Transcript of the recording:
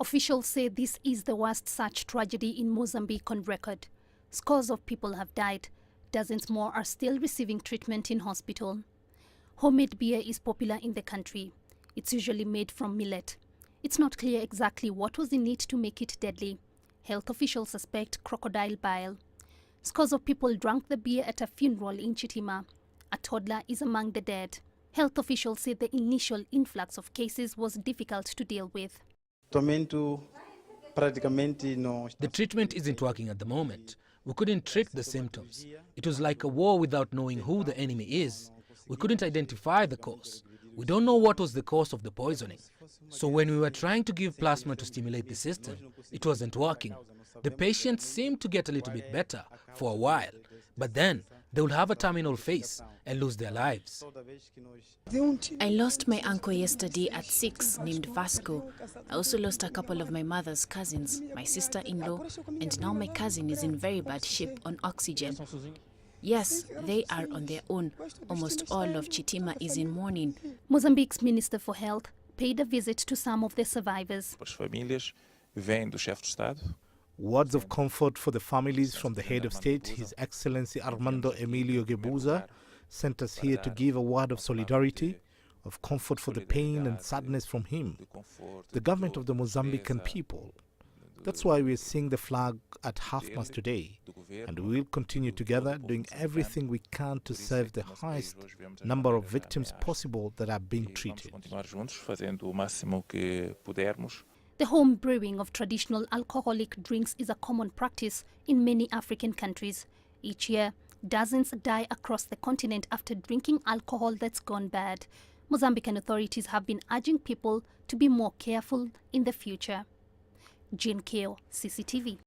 Officials say this is the worst such tragedy in Mozambique on record. Scores of people have died. Dozens more are still receiving treatment in hospital. Homemade beer is popular in the country. It's usually made from millet. It's not clear exactly what was in it to make it deadly. Health officials suspect crocodile bile. Scores of people drank the beer at a funeral in Chitima. A toddler is among the dead. Health officials say the initial influx of cases was difficult to deal with. The treatment isn't working at the moment. We couldn't treat the symptoms. It was like a war without knowing who the enemy is. We couldn't identify the cause. We don't know what was the cause of the poisoning. So when we were trying to give plasma to stimulate the system, it wasn't working. The patients seemed to get a little bit better for a while, but then they would have a terminal phase and lose their lives. I lost my uncle yesterday at 6, named Vasco. I also lost a couple of my mother's cousins, my sister-in-law, and now my cousin is in very bad shape on oxygen. Yes, they are on their own. Almost all of Chitima is in mourning. Mozambique's Minister for Health paid a visit to some of the survivors. Words of comfort for the families from the head of state, His Excellency Armando Emilio Guebuza, sent us here to give a word of solidarity, of comfort for the pain and sadness from him, the government of the Mozambican people. That's why we are seeing the flag at half-mast today, and we will continue together doing everything we can to save the highest number of victims possible that are being treated. The home brewing of traditional alcoholic drinks is a common practice in many African countries. Each year, dozens die across the continent after drinking alcohol that's gone bad. Mozambican authorities have been urging people to be more careful in the future. Jean Keo, CCTV.